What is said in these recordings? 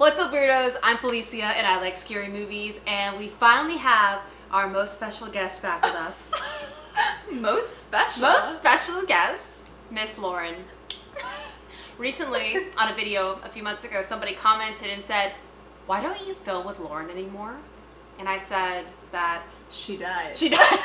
What's up, weirdos? I'm Felicia, and I like scary movies, and we finally have our most special guest back with us. Most special? Most special guest, Miss Lauren. Recently, on a video a few months ago, somebody commented and said, "Why don't you film with Lauren anymore?" And I said that... She died. She died.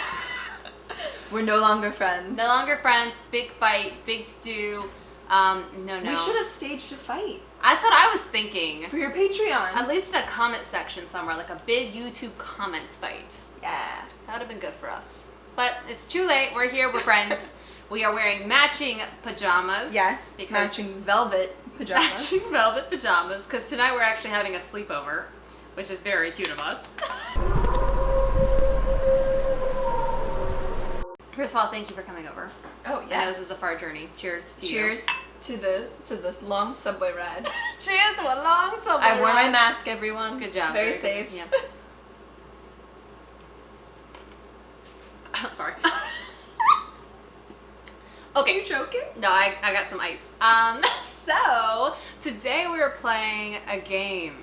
We're no longer friends. No longer friends. Big fight. Big to-do. No. We should have staged a fight. That's what I was thinking. For your Patreon. At least in a comment section somewhere, like a big YouTube comments fight. Yeah. That would have been good for us. But it's too late. We're here. We're friends. We are wearing matching pajamas. Yes, matching velvet pajamas. Matching velvet pajamas, because tonight we're actually having a sleepover, which is very cute of us. First of all, thank you for coming over. Oh, yes. I know this is a far journey. Cheers to you. Cheers to the long subway ride. Cheers to a long subway ride. I wore my mask, everyone. Good job. Very safe. Yeah. Sorry. Okay. Are you joking? No, I got some ice. So today we are playing a game.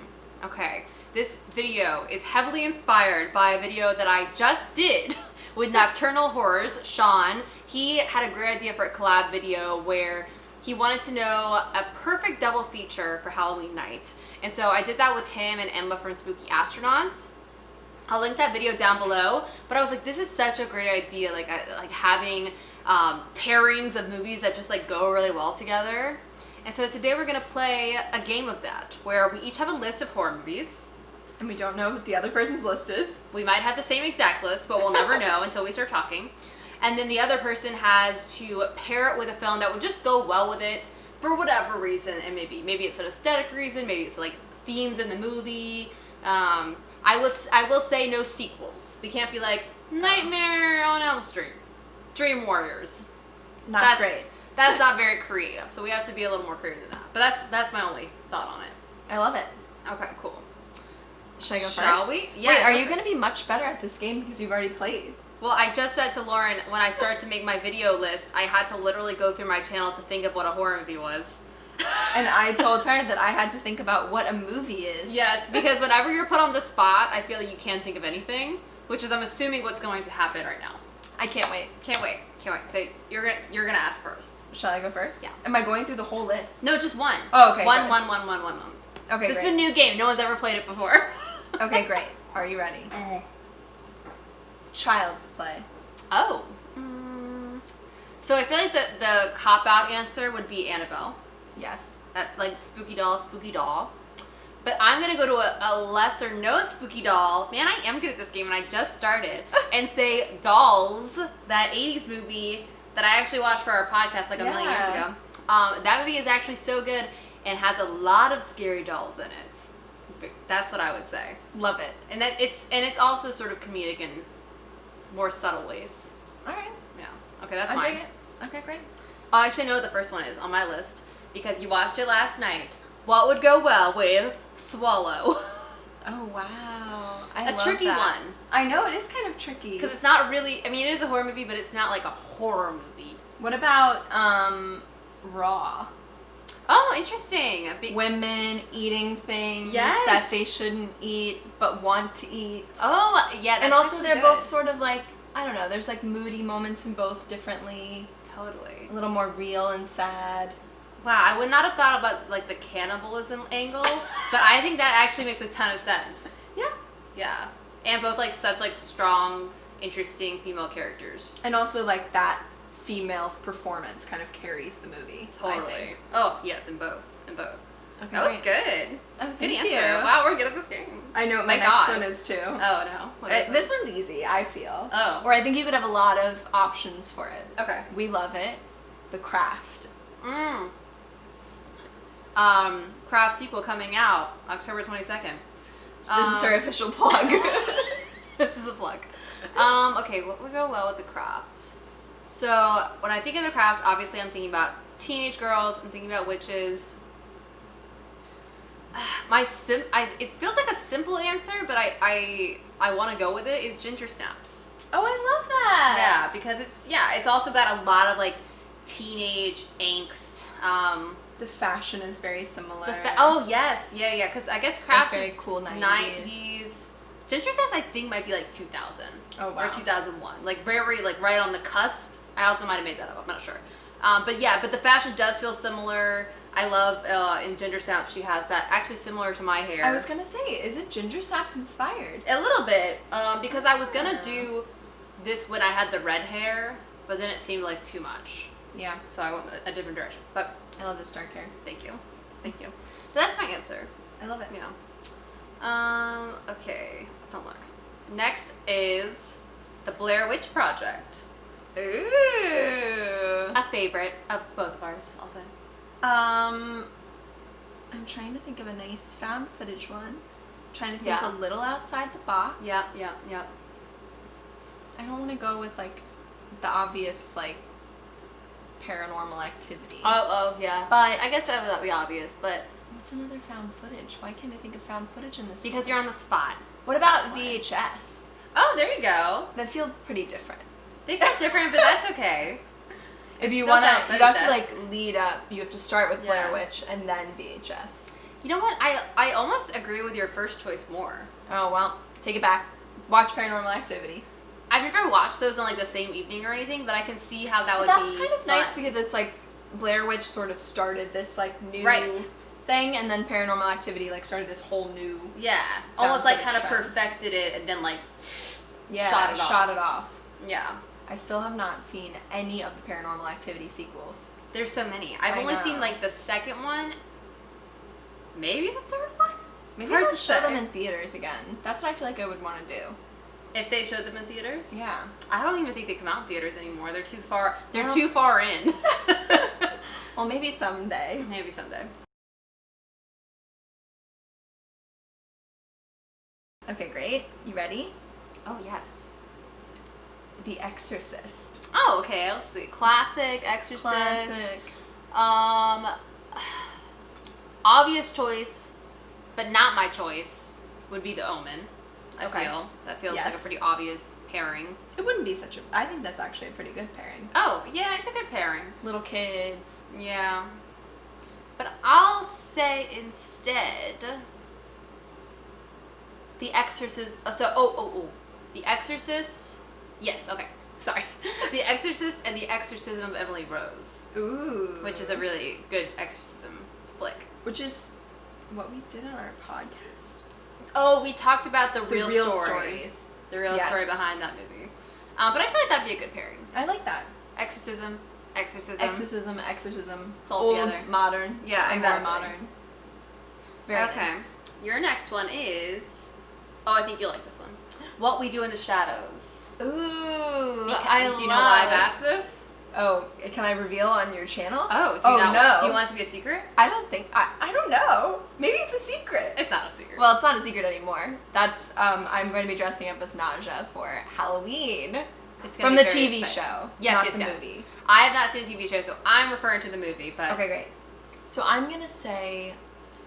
Okay. This video is heavily inspired by a video that I just did with Nocturnal Horrors. Sean, he had a great idea for a collab video where he wanted to know a perfect double feature for Halloween night. And so I did that with him and Emma from Spooky Astronauts. I'll link that video down below. But I was like, this is such a great idea, like having pairings of movies that just like go really well together. And so today we're gonna play a game of that, where we each have a list of horror movies. And we don't know what the other person's list is. We might have the same exact list, but we'll never know until we start talking. And then the other person has to pair it with a film that would just go well with it for whatever reason. And maybe it's an aesthetic reason, maybe it's like themes in the movie. I will say no sequels. We can't be like Nightmare on Elm Street, Dream Warriors. Not great. That's not very creative. So we have to be a little more creative than that. But that's my only thought on it. I love it. Okay, cool. Should I go first? Shall we? Yeah. Wait, are you going to be much better at this game because you've already played? Well, I just said to Lauren, when I started to make my video list, I had to literally go through my channel to think of what a horror movie was. And I told her that I had to think about what a movie is. Yes, because whenever you're put on the spot, I feel like you can't think of anything, which is, I'm assuming, what's going to happen right now. I can't wait. Can't wait. Can't wait. So you're gonna ask first. Shall I go first? Yeah. Am I going through the whole list? No, just one. Oh, okay. One. Okay, This great. is a new game. No one's ever played it before. Okay, great. Are you ready? Child's Play. Oh. So I feel like the cop-out answer would be Annabelle. Yes. That, like, spooky doll. But I'm going to go to a lesser-known spooky doll. Man, I am good at this game, and I just started. And say Dolls, that 80s movie that I actually watched for our podcast like a million years ago. That movie is actually so good and has a lot of scary dolls in it. That's what I would say. Love it. And it's also sort of comedic in more subtle ways. All right. Yeah. Okay, that's I mine. dig it. Okay, great. Oh, I actually know what the first one is on my list because you watched it last night. What would go well with Swallow? Oh, wow. A tricky one. I know, it is kind of tricky. Because it's not really, I mean, it is a horror movie, but it's not like a horror movie. What about Raw? Oh, interesting. Women eating things Yes. that they shouldn't eat but want to eat. Oh, yeah. That's and also actually they're good. both sort of like, I don't know, there's like moody moments in both differently. Totally. A little more real and sad. Wow, I would not have thought about like the cannibalism angle, but I think that actually makes a ton of sense. Yeah. Yeah. And both like such like strong, interesting female characters. And also like that female's performance kind of carries the movie. I Totally. think. Oh, yes, in both. Okay, That was good. Oh, Good thank answer. you. Wow, we're good at this game. I know, my My next God. one is too. Oh, no. What is This it? one's easy, I feel. Oh. Or I think you could have a lot of options for it. Okay. We love it. The Craft. Craft sequel coming out October 22nd. This is her official plug. This is a plug. Okay, what would go well with The Craft? So, when I think of The Craft, obviously I'm thinking about teenage girls, I'm thinking about witches. It feels like a simple answer, but I want to go with it, is Ginger Snaps. Oh, I love that. Yeah, because it's also got a lot of like teenage angst. The fashion is very similar. Oh yes, yeah. Because I guess craft very is cool 90s. Ginger Snaps I think might be like 2000. Oh wow. Or 2001. Like very like right on the cusp. I also might have made that up. I'm not sure. But the fashion does feel similar. I love in Ginger Snaps she has that actually similar to my hair. I was gonna say, is it Ginger Snaps inspired? A little bit, because I was gonna do this when I had the red hair, but then it seemed like too much. Yeah. So I went a different direction. But I love this dark hair. thank you. But that's my answer. I love it. Yeah. Okay. Don't look. Next is the Blair Witch Project. Ooh. A favorite of both of ours, I'll say. I'm trying to think of a nice found footage one. Trying to think a little outside the box. Yeah. I don't want to go with like the obvious like Paranormal Activity. Oh yeah. But I guess that would be obvious, but what's another found footage? Why can't I think of found footage in this? Because you're on the spot. What about That's VHS? Oh, there you go. They feel pretty different. They feel different, but that's okay. If you still want found to, you have to footage. like lead up. You have to start with Blair Yeah. Witch and then VHS. You know what? I almost agree with your first choice more. Oh well, take it back. Watch Paranormal Activity. I've never watched those on like the same evening or anything, but I can see how that would That's be kind of fun. nice because it's like Blair Witch sort of started this like new Right. thing, and then Paranormal Activity like started this whole new almost like footage kind of trend. perfected it and then like shot it off. Yeah. I still have not seen any of the Paranormal Activity sequels. There's so many. I've I only know. seen like the second one, maybe the third one. Maybe hard they'll to show say. them in theaters again. That's what I feel like I would want to do. If they showed them in theaters. Yeah. I don't even think they come out in theaters anymore. They're too far. They're Well- too far in. Well, maybe someday. Maybe someday. Okay, great. You ready? Oh yes. The Exorcist. Oh, okay. Let's see. Classic Exorcist. Classic. Obvious choice, but not my choice, would be The Omen. I Okay. feel that feels like a Yes. pretty obvious pairing. It wouldn't be such a... I think that's actually a pretty good pairing. Oh yeah, it's a good pairing. Little kids. Yeah, but I'll say instead The Exorcist. The Exorcist. Yes. Okay. Sorry. The Exorcist and The Exorcism of Emily Rose, Ooh. which is a really good exorcism flick. Which is what we did on our podcast. Oh, we talked about the real story. stories. The real Yes. story behind that movie. But I feel like that'd be a good pairing. I like that. Exorcism. Exorcism. It's all Old, together. modern. Yeah, and exactly. more modern. Very Okay. nice. Your next one is... Oh, I think you'll like this one. What We Do in the Shadows. Ooh, Do I you know why I've love- asked this? Oh, can I reveal on your channel? Oh, no. Do you want it to be a secret? I don't think... I don't know. Maybe it's a secret. It's not a secret. Well, it's not a secret anymore. That's... I'm going to be dressing up as Nausea for Halloween. It's gonna From be the very TV exciting. show. Yes, not yes, the yes. movie. I have not seen the TV show, so I'm referring to the movie, but... Okay, great. So I'm going to say...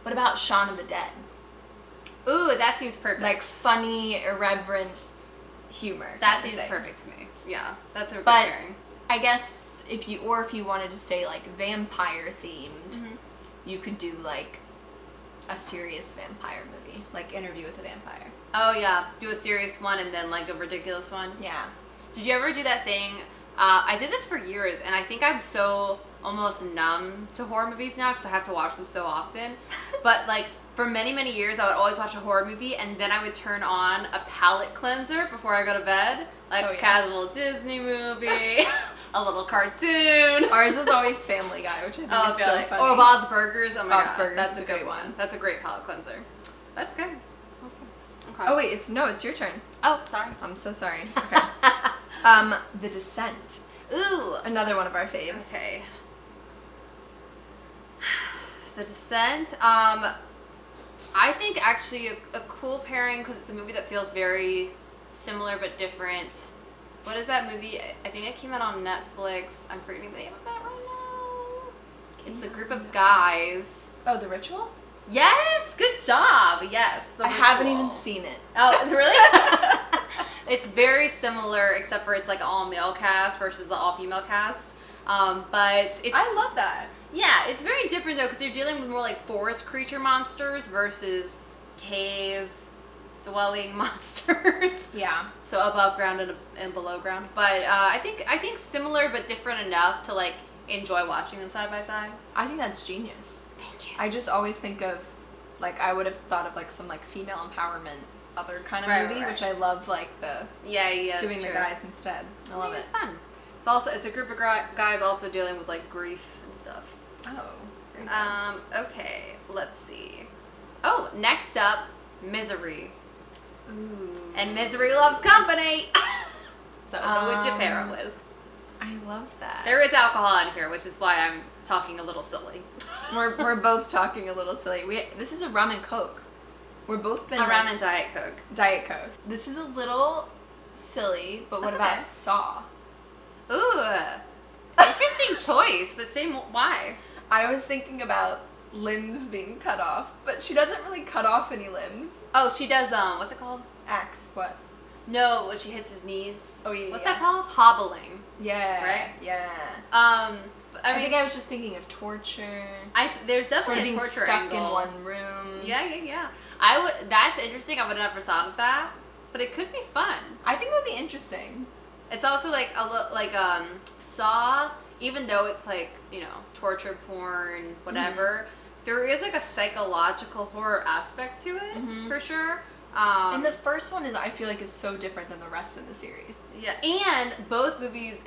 What about Shaun of the Dead? Ooh, that seems perfect. Like funny, irreverent humor. that kind of seems thing. perfect to me. Yeah, that's a good But- pairing. I guess if you wanted to stay like vampire themed, Mm-hmm. you could do like a serious vampire movie, like Interview with a Vampire. Oh yeah, do a serious one and then like a ridiculous one. Yeah. Did you ever do that thing? I did this for years, and I think I'm so almost numb to horror movies now because I have to watch them so often. But like for many, many years, I would always watch a horror movie, and then I would turn on a palate cleanser before I go to bed, like Oh, a yes. casual Disney movie, a little cartoon. Ours was always Family Guy, which I think Oh, is so Billy. funny. Or Bob's Burgers. Oh my Bob's god, Burgers that's is a a good great one. one. That's a great palate cleanser. That's good. That's good. Okay. Oh wait, it's your turn. Oh, sorry. I'm so sorry. Okay. The Descent. Ooh. Another one of our faves. Okay. The Descent. I think actually a cool pairing because it's a movie that feels very similar but different. What is that movie? I think it came out on Netflix. I'm forgetting the name of it right now. It's a group of guys. Oh, The Ritual? Yes, good job. Yes, The I haven't Ritual. even seen it. Oh, really? It's very similar, except for it's like all male cast versus the all female cast. But it's I love that. Yeah, it's very different though, because you're dealing with more like forest creature monsters versus cave dwelling monsters. Yeah. So above ground and below ground. But I think similar but different enough to like enjoy watching them side by side. I think that's genius. Thank you. I just always think of, like, I would have thought of like some like female empowerment other kind of movie, which I love, like the doing the guys instead. I love it. It's fun. It's a group of guys also dealing with like grief and stuff. Oh. Very good. Okay, let's see. Oh, next up, Misery. Ooh. And Misery loves company. So who would you pair it with? I love that. There is alcohol in here, which is why I'm talking a little silly. We're both talking a little silly. This is a rum and Coke. We're both been rum and Diet Coke. Diet Coke. This is a little silly, but what about Saw? Ooh, interesting choice, but say why. I was thinking about limbs being cut off, but she doesn't really cut off any limbs. Oh, she does, what's it called? Axe, what? No, when she hits his knees. Oh, yeah, What's that called? Hobbling. Yeah. Right? Yeah. I think I was just thinking of torture. There's definitely sort of a torture being stuck angle. in one room. Yeah. That's interesting. I would have never thought of that, but it could be fun. I think it would be interesting. It's also like Saw, even though it's like, you know, torture porn, whatever, there is like a psychological horror aspect to it, for sure. And the first one I feel like is so different than the rest of the series. Yeah, and both movies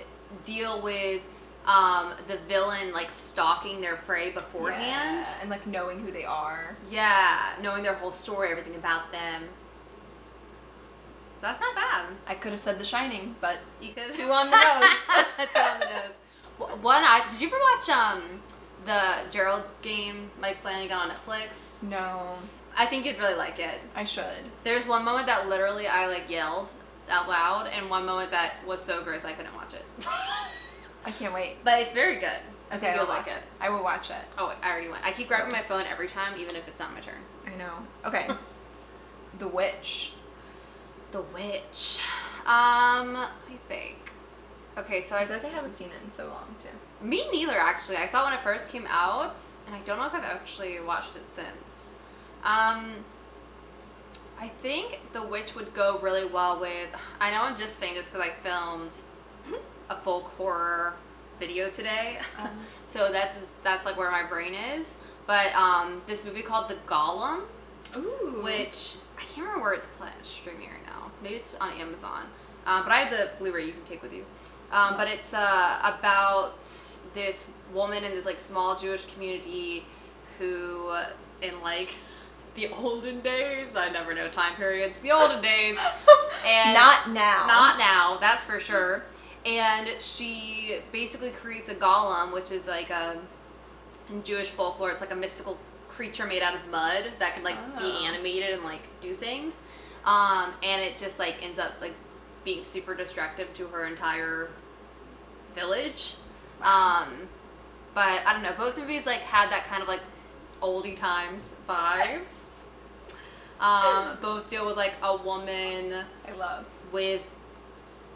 deal with the villain like stalking their prey beforehand. Yeah, and like knowing who they are. Yeah, knowing their whole story, everything about them. That's not bad. I could have said The Shining, but you could. 2 on the nose. 2 on the nose. Did you ever watch the Gerald game, Mike Flanagan on Netflix? No. I think you'd really like it. I should. There's one moment that literally I like yelled out loud, and one moment that was so gross I couldn't watch it. I can't wait. But it's very good. I think you'll like it. I will watch it. Oh, I already went. I keep grabbing my phone every time, even if it's not my turn. I know. Okay. The Witch. The Witch. Let me think. Okay, so I feel like I haven't seen it in so long, too. Me neither, actually. I saw it when it first came out, and I don't know if I've actually watched it since. I think The Witch would go really well with... I know I'm just saying this because I filmed a folk horror video today. So that's like where my brain is. But this movie called The Golem, which I can't remember where it's streaming right now. Maybe it's on Amazon. But I have the Blu-ray you can take with you. But it's about this woman in this like small Jewish community who, in like the olden days, I never know time periods, the olden days, and not now, that's for sure. And she basically creates a golem, which is like in Jewish folklore, it's like a mystical creature made out of mud that can like be animated and like do things. And it just like ends up like being super destructive to her entire village. But I don't know, both movies like had that kind of like oldie times vibes. Both deal with like a woman I love with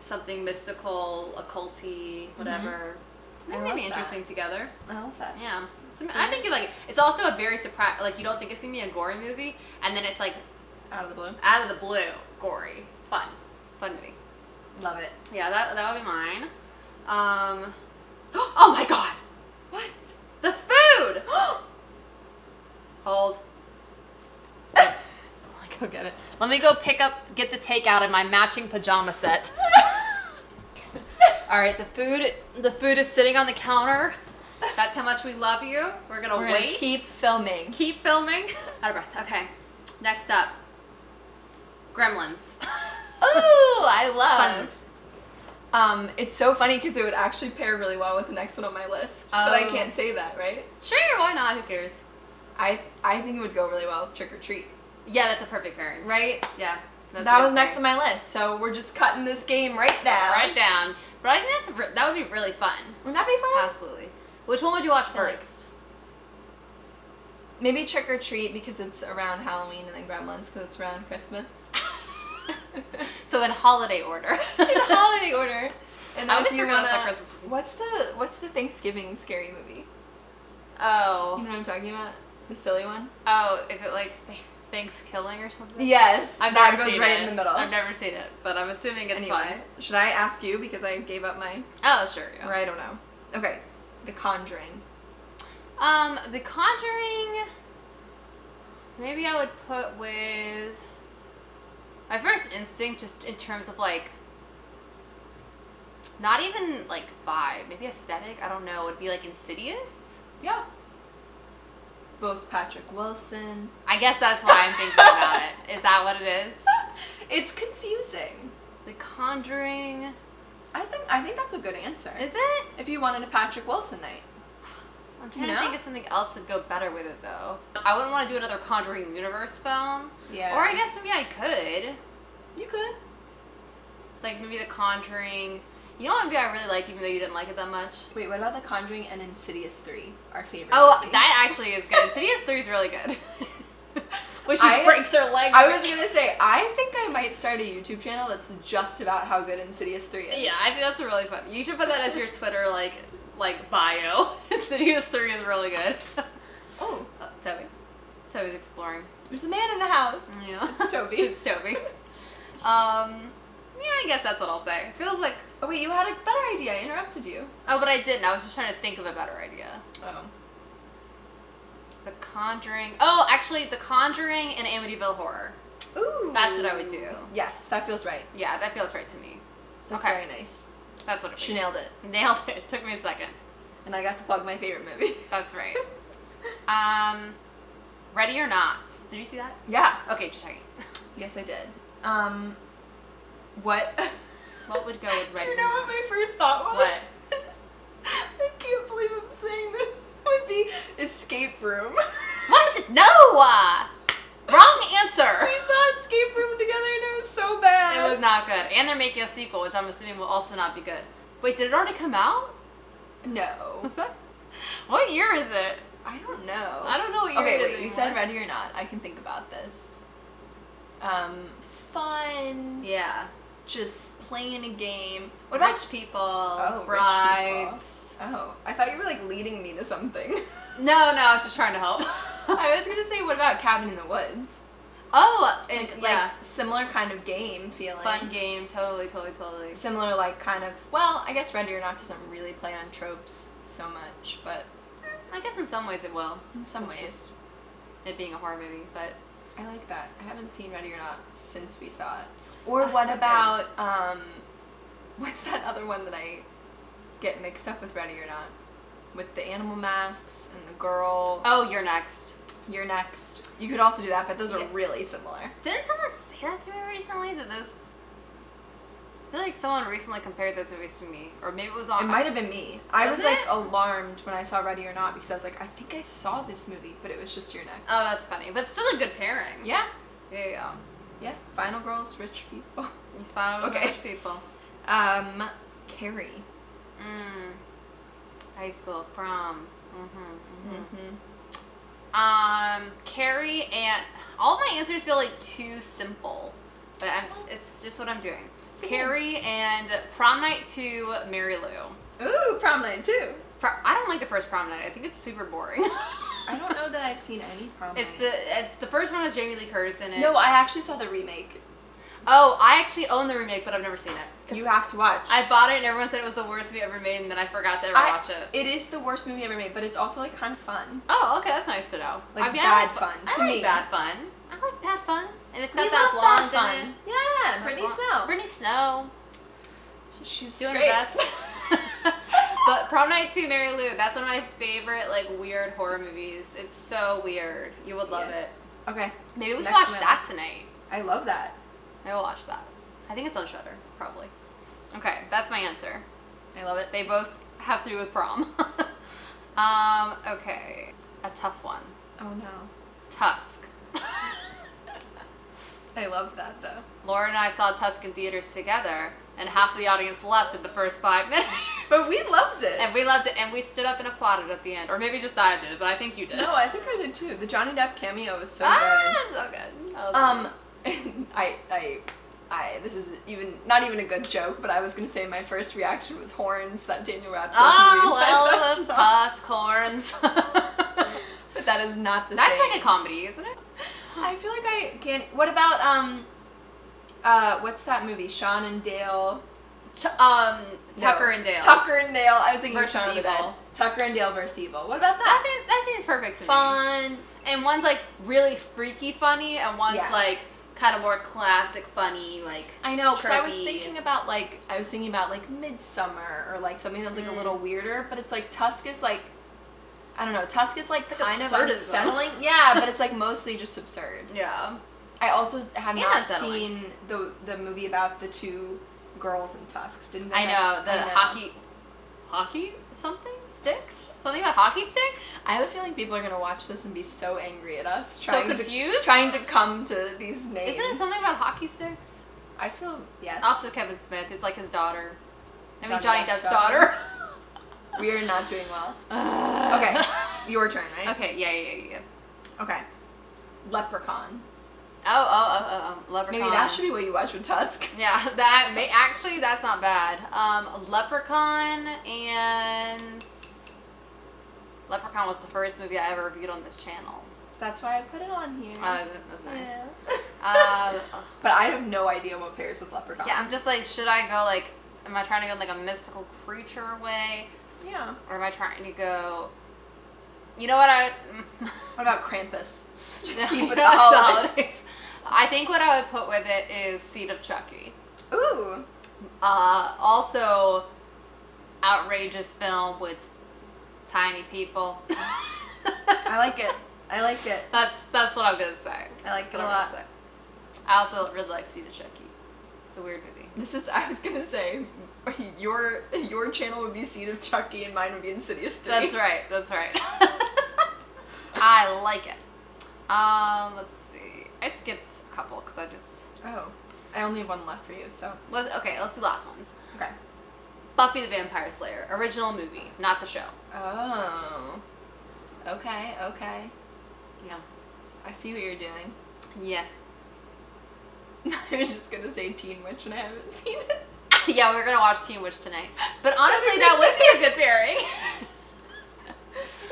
something mystical, occulty, whatever. I think they'd be interesting together. I love that. Yeah. I think you like it. It's also a very surprise, like you don't think it's gonna be a gory movie, and then it's like out of the blue. Out of the blue, gory, fun movie. Love it. Yeah, that would be mine. Oh my god! What? The food! Hold. Go get it. Let me go get the takeout in my matching pajama set. All right, the food is sitting on the counter. That's how much we love you. We're gonna wait. Keep filming. Keep filming. Out of breath. Okay. Next up, Gremlins. Oh, I love. Fun. It's so funny because it would actually pair really well with the next one on my list, but I can't say that, right? Sure, why not? Who cares? I think it would go really well with Trick or Treat. Yeah, that's a perfect pairing. Right? Yeah. That was next on my list, so we're just cutting this game right down. Right down. But I think that would be really fun. Wouldn't that be fun? Absolutely. Which one would you watch first? Maybe Trick or Treat because it's around Halloween, and then Gremlins because it's around Christmas. So in holiday order. In holiday order. And I always forgot it's like Christmas. What's the Thanksgiving scary movie? Oh. You know what I'm talking about? The silly one? Oh, is it like Thanksgiving or something? Yes. That goes right in the middle. I've never seen it, but I'm assuming it's fine. Should I ask you because I gave up my... Oh, sure. Yeah. Or I don't know. Okay. The Conjuring. The Conjuring... Maybe I would put with... My first instinct, just in terms of, like... Not even, like, vibe. Maybe aesthetic? I don't know. Would be, like, Insidious? Yeah. Both Patrick Wilson. I guess that's why I'm thinking about it. Is that what it is? It's confusing. The Conjuring. I think that's a good answer. Is it? If you wanted a Patrick Wilson night. I'm trying to think if something else would go better with it, though. I wouldn't want to do another Conjuring universe film. Yeah. Or I guess maybe I could. You could. Like, maybe The Conjuring. You know what movie I really liked, even though you didn't like it that much? Wait, what about The Conjuring and Insidious 3? Our favorite movie. That actually is good. Insidious 3 is really good. When she breaks her leg. I was going to say, I think I might start a YouTube channel that's just about how good Insidious 3 is. Yeah, I think that's really fun. You should put that as your Twitter, like bio. Insidious 3 is really good. Oh. Toby. Toby's exploring. There's a man in the house. Yeah. It's Toby. It's Toby. Yeah, I guess that's what I'll say. It feels like... Oh, wait, you had a better idea. I interrupted you. Oh, but I didn't. I was just trying to think of a better idea. Oh. The Conjuring... Oh, actually, The Conjuring and Amityville Horror. Ooh. That's what I would do. Yes, that feels right. Yeah, that feels right to me. That's very nice. That's what it was. She nailed it. Nailed it. Took me a second. And I got to plug my favorite movie. That's right. Ready or Not. Did you see that? Yeah. Okay, just checking. Yes, I did. What? What would go with Ready? Do you know what my first thought was? What? I can't believe I'm saying this. Would be Escape Room. What? No! Wrong answer! We saw Escape Room together and it was so bad. It was not good. And they're making a sequel, which I'm assuming will also not be good. Wait, did it already come out? No. What's that? What year is it? I don't know. I don't know what year it is anymore. You said Ready or Not. I can think about this. Fun. Yeah. Just playing a game. What Rich about people. Oh, brides. Rich people. Oh, I thought you were like leading me to something. No, I was just trying to help. I was gonna say, what about Cabin in the Woods? Oh, and like similar kind of game feeling. Fun game, totally. Similar, like kind of. Well, I guess Ready or Not doesn't really play on tropes so much, but I guess in some ways it will. In some ways, just it being a horror movie, but I like that. I haven't seen Ready or Not since we saw it. Or what about what's that other one that I get mixed up with Ready or Not? With the animal masks and the girl. Oh, You're Next. You're Next. You could also do that, but those are really similar. Didn't someone say that to me recently? That those... I feel like someone recently compared those movies to me. Or maybe it was on... It might have been me. I was like alarmed when I saw Ready or Not because I was like, I think I saw this movie, but it was just You're Next. Oh, that's funny. But still a good pairing. Yeah. Yeah. Yeah. Final Girls, Rich People. Final Girls, Rich People. Carrie. High school, prom. Carrie, and all of my answers feel like too simple, but it's just what I'm doing. Carrie and Prom Night 2, Mary Lou. Ooh, Prom Night 2. I don't like the first Prom Night. I think it's super boring. I don't know that I've seen any Prom Night. It's the first one has Jamie Lee Curtis in it. No, I actually saw the remake. Oh, I actually own the remake, but I've never seen it. You have to watch. I bought it and everyone said it was the worst movie ever made, and then I forgot to ever watch it. It is the worst movie ever made, but it's also like kind of fun. Oh, okay, that's nice to know. Like bad fun to me. I like bad fun. I like bad fun, and it's got that blonde in it. Yeah, Brittany Snow. Brittany Snow. She's doing great. her best. But Prom Night 2, Mary Lou, that's one of my favorite like weird horror movies. It's so weird. You would love it. Okay. Maybe we should watch that tonight. I love that. I will watch that. I think it's on Shudder, probably. Okay, that's my answer. I love it. They both have to do with prom. Okay. A tough one. Oh no. Tusk. I love that though. Laura and I saw Tusk in theaters together, and half the audience left in the first 5 minutes. But we loved it. And we loved it, and we stood up and applauded at the end. Or maybe just I did, but I think you did. No, I think I did too. The Johnny Depp cameo was so good. So good. This is not even a good joke, but I was gonna say my first reaction was Horns, that Daniel Radcliffe movie. Oh, well, Tusk, Horns. but that is not the That's same. like a comedy, isn't it? I feel like I can't. What about what's that movie? Sean and Dale. Tucker and Dale. Tucker and Dale. I was thinking versus Shaun of the Evil. Dead. Tucker and Dale versus Evil. What about that? That seems perfect to me. Fun. And one's like really freaky funny, and one's like kind of more classic funny, like I know, because I was tropey. thinking about like Midsummer or like something that's like a little weirder, but it's like Tusk is like I don't know, Tusk is like kind of absurdism. unsettling. Yeah, but it's like mostly just absurd. Yeah. I also have not unsettling. seen the movie about the two girls in Tusk. Didn't they? I know hockey something sticks. Something about hockey sticks? I have a feeling people are going to watch this and be so angry at us. So confused? Trying to come to these names. Isn't it something about hockey sticks? I feel, yes. Also Kevin Smith. It's like his daughter. I mean, Johnny Johnny Depp's Depp's daughter. We are not doing well. Okay, your turn, right? Okay, yeah. Okay. Leprechaun. Oh, Leprechaun. Maybe that should be what you watch with Tusk. Yeah, actually, that's not bad. Leprechaun was the first movie I ever reviewed on this channel. That's why I put it on here. That's nice. Yeah. But I have no idea what pairs with Leprechaun. Yeah, I'm just like, should I go like, am I trying to go in like a mystical creature way? Yeah. Or am I trying to go, you know what What about Krampus? Just No, keep it the the holidays. I think what I would put with it is Seed of Chucky. Ooh. Also, outrageous film with tiny people. I like it. That's what I'm gonna say. I like it a That's what I'm lot. gonna say. I also really like Seed of Chucky. It's a weird movie. I was gonna say, your channel would be Seed of Chucky and mine would be Insidious 3. That's right. I like it. Let's see. I skipped a couple because I just... Oh. I only have one left for you, so... Let's do last ones. Okay. Buffy the Vampire Slayer. Original movie, not the show. Oh. Okay. Yeah. I see what you're doing. Yeah. I was just gonna say Teen Witch and I haven't seen it. Yeah, we're gonna watch Teen Witch tonight. But honestly, that would be a good pairing.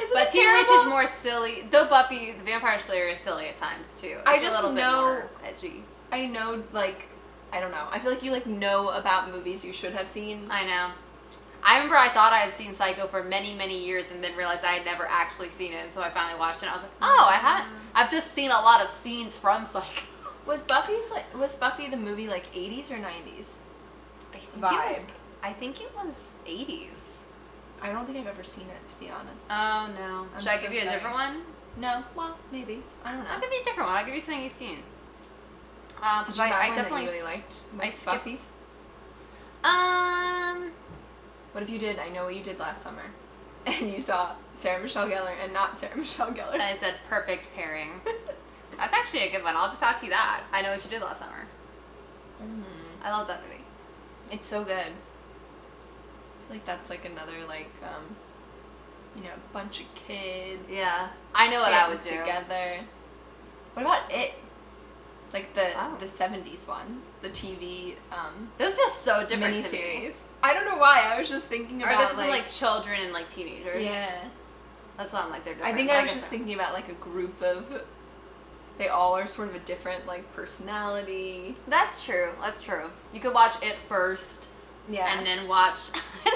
Isn't But it Teen terrible? Witch is more silly. Though Buffy the Vampire Slayer is silly at times too. It's I a just little bit know- more edgy. I know, like, I don't know. I feel like you, like, know about movies you should have seen. I know. I remember I thought I had seen Psycho for many, many years and then realized I had never actually seen it. And so I finally watched it and I was like, oh, I haven't. I've just seen a lot of scenes from Psycho. Was Buffy the movie, like, 80s or 90s? I think it was 80s. I don't think I've ever seen it, to be honest. Oh, no. Should I give you a different one? No. Well, maybe. I don't know. I'll give you a different one. I'll give you something you've seen. Did you have one that you really liked? I skipped. Buffy's? Um, What if you did? I know what you did last summer. And you saw Sarah Michelle Gellar and not Sarah Michelle Gellar. I said perfect pairing. That's actually a good one. I'll just ask you that. I know what you did last summer. I love that movie. It's so good. I feel like that's like another like bunch of kids. Yeah, I know what I would do. Together. What about It? Like the Oh. 70s one, the TV Those are just so different to me. miniseries. I don't know why. I was just thinking Or about I guess like children and like teenagers. yeah. That's why I'm like they're different. I think I was just thinking about like a group of. They all are sort of a different like personality. That's true. You could watch It first. Yeah. And then watch.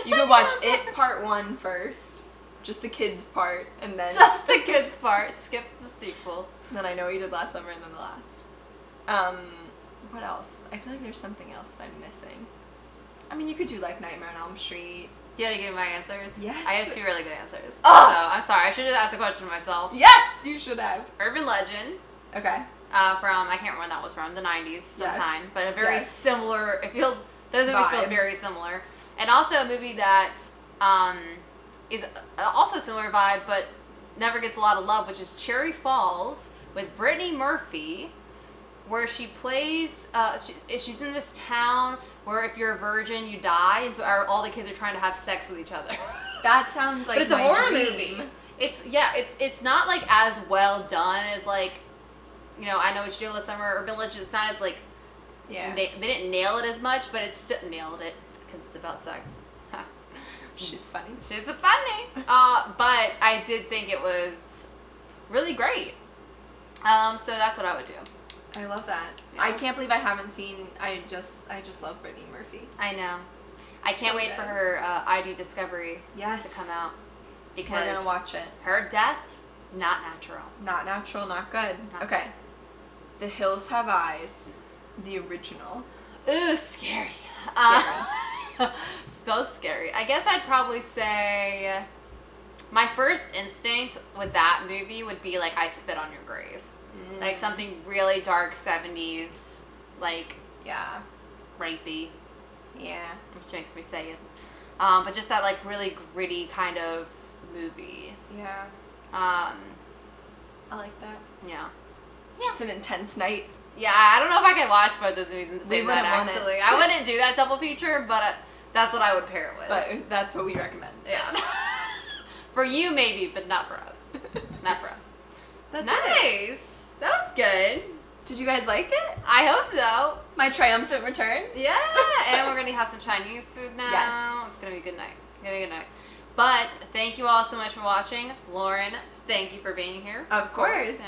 You could watch It Part 1 first, just the kids part, and then just the kids part. Skip the sequel. then I Know What You Did Last Summer, and then the last. What else? I feel like there's something else that I'm missing. I mean, you could do like Nightmare on Elm Street. Do you want to give me my answers? Yes. I have two really good answers. Oh! So I'm sorry. I should have asked the question to myself. Yes, you should have. Urban Legend. Okay. From I can't remember when that was from, the 90s sometime, Yes. but a very Yes. similar. Those movies feel Vibe. very similar, and also a movie that is also a similar vibe, but never gets a lot of love, which is Cherry Falls with Brittany Murphy, where she plays. She's in this town where if you're a virgin, you die, and so all the kids are trying to have sex with each other. That sounds like. But it's a my horror dream. movie. It's not like as well done as like, I Know What You Did Last Summer or Village. It's not as like, Yeah. they didn't nail it as much, but it's still nailed it because it's about sex. She's funny. She's a funny. But I did think it was really great. So that's what I would do. I love that. Yeah. I can't believe I haven't seen. I just love Brittany Murphy. I know. I can't So wait good. for her ID Discovery Yes. to come out. Because We're gonna watch it. her death, not natural. Not natural, not good. Not Okay. The Hills Have Eyes, the original. Ooh, scary. Scary. So scary. I guess I'd probably say my first instinct with that movie would be like I Spit on Your Grave. Like something really dark 70s, like Yeah. rapey, Yeah. which makes me say it. But just that like really gritty kind of movie. Yeah. I like that. Yeah. Just an intense night. Yeah, I don't know if I could watch both those movies in the We same night, wouldn't want it. actually. I wouldn't do that double feature, but that's what I would pair it with. But that's what we recommend. Yeah. For you, maybe, but not for us. Not for us. That's Nice. it. That was good. Did you guys like it? I hope so. My triumphant return? Yeah. And we're going to have some Chinese food now. Yes. It's going to be a good night. It's going to be a good night. But thank you all so much for watching. Lauren, thank you for being here. Of course.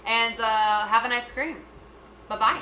And have a nice scream. Bye-bye.